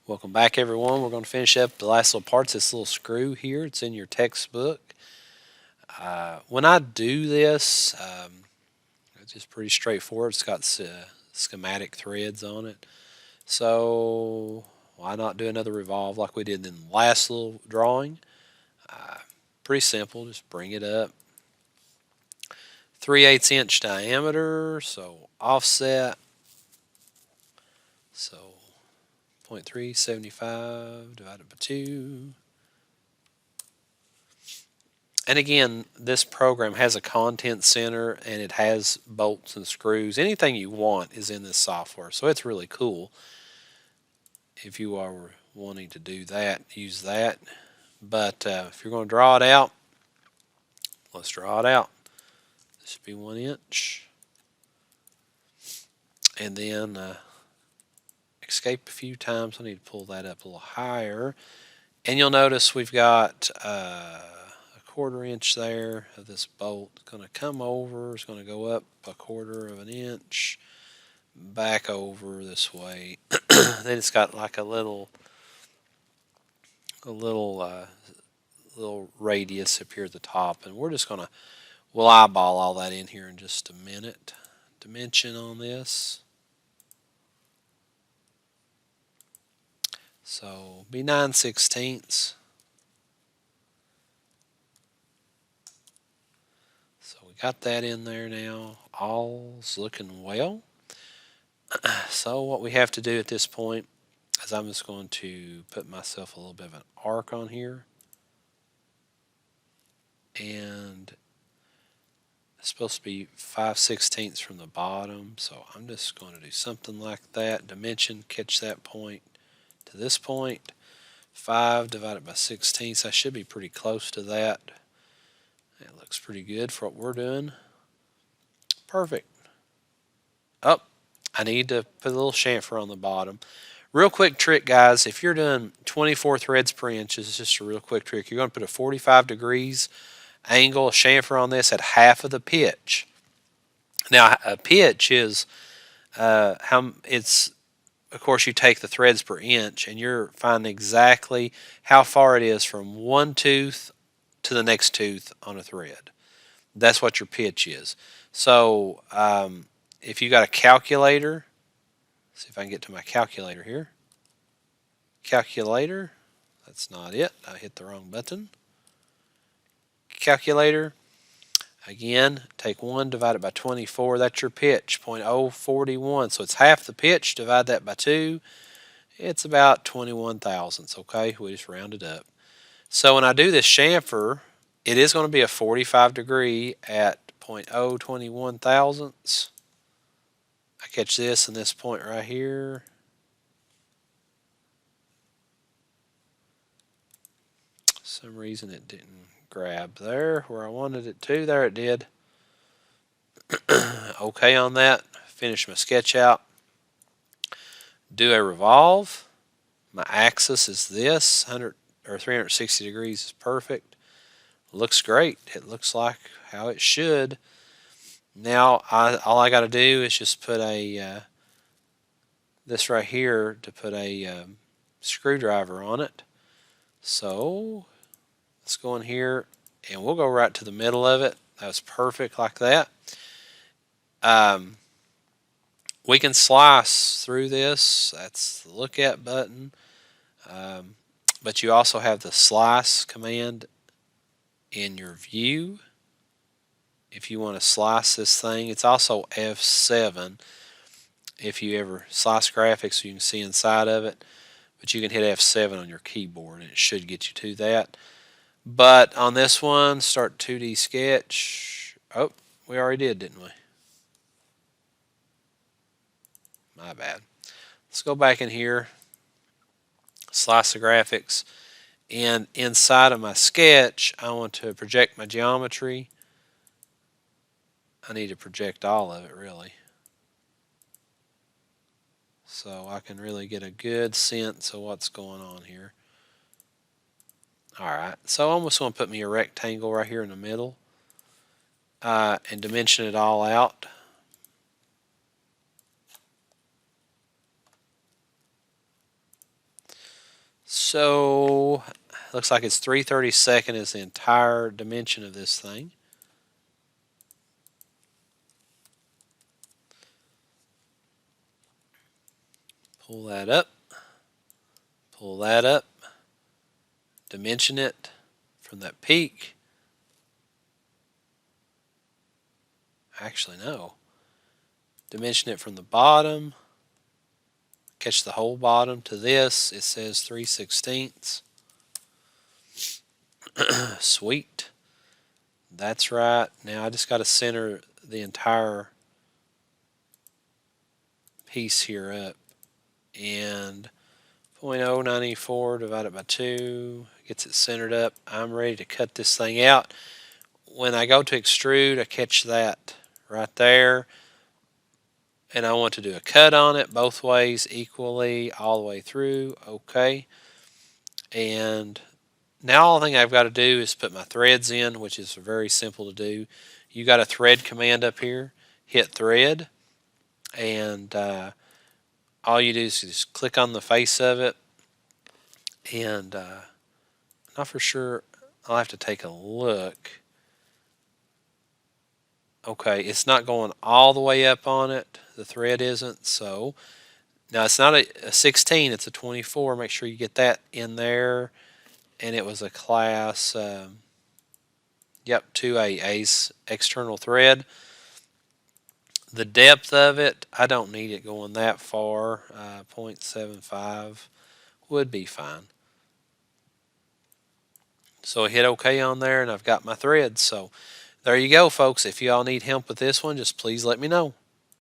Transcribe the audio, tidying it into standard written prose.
Welcome back, everyone. We're going to finish up the last little parts of this little screw here. It's in your textbook. When I do this, it's just pretty straightforward. It's got schematic threads on it. So why not do another revolve like we did in the last little drawing? Pretty simple. Just bring it up. 3/8 inch diameter, so offset. So 0.375 divided by 2. And again, this program has a content center and it has bolts and screws. Anything you want is in this software, so it's really cool. If you are wanting to do that, use that. But if you're going to draw it out, let's draw it out. This should be 1 inch. And then escape a few times. I need to pull that up a little higher. And you'll notice we've got a 1/4 inch there of this bolt. It's going to come over. It's going to go up a 1/4 inch, back over this way. Then it's got like a little radius up here at the top, and we'll eyeball all that in here in just a minute. Dimension on this. So be 9/16. So we got that in there now. All's looking well. So what we have to do at this point is I'm just going to put myself a little bit of an arc on here. And it's supposed to be 5/16 from the bottom. So I'm just going to do something like that. Dimension, catch that point to this point. 5 divided by 16. I should be pretty close to that. It looks pretty good for what we're doing. Perfect. Oh, I need to put a little chamfer on the bottom. Real quick trick, guys. If you're doing 24 threads per inch, this is just a real quick trick. You're going to put a 45 degrees angle, a chamfer on this at half of the pitch. Now, a pitch is of course, you take the threads per inch, and you're finding exactly how far it is from one tooth to the next tooth on a thread. That's what your pitch is. So if you got a calculator, see if I can get to my calculator here. Calculator, that's not it. I hit the wrong button. Calculator, again, take 1 divided by 24. That's your pitch, 0.041. So it's half the pitch. Divide that by 2. It's about 21 thousandths, okay? We just round it up. So when I do this chamfer, it is going to be a 45 degree at 0.021 thousandths. I catch this and this point right here. For some reason it didn't grab there where I wanted it to. There it did. Okay on that. Finish my sketch out. Do a revolve. My axis is this. 100 or 360 degrees is perfect. Looks great. It looks like how it should. Now all I got to do is just put this right here to put a screwdriver on it. So let's go in here and we'll go right to the middle of it. That's perfect like that. We can slice through this. That's the look at button. But you also have the slice command in your view. If you want to slice this thing, it's also F7 if you ever slice graphics so you can see inside of it. But you can hit F7 on your keyboard and it should get you to that. But on this one, start 2D sketch. Oh, we already did, didn't we? My bad. Let's go back in here, slice the graphics, and inside of my sketch, I want to project my geometry. I need to project all of it, really, so I can really get a good sense of what's going on here. Alright, so I'm just going to put me a rectangle right here in the middle and dimension it all out. So looks like it's 3/32 is the entire dimension of this thing. Pull that up, pull that up, dimension it from that peak. Actually, no. Dimension it from the bottom. Catch the whole bottom to this. It says 3/16. Sweet. That's right. Now I just got to center the entire piece here up. And 0.094 divided by 2 gets it centered up. I'm ready to cut this thing out. When I go to extrude, I catch that right there. And I want to do a cut on it both ways equally all the way through. Okay. And now all the thing I've got to do is put my threads in, which is very simple to do. You got a thread command up here. Hit thread. And all you do is just click on the face of it. And not for sure. I'll have to take a look. Okay, it's not going all the way up on it. The thread isn't. So now it's not a 16, it's a 24. Make sure you get that in there. And it was a class, 2A's external thread. The depth of it, I don't need it going that far. 0.75 would be fine. So I hit OK on there, and I've got my threads. So there you go, folks. If you all need help with this one, just please let me know.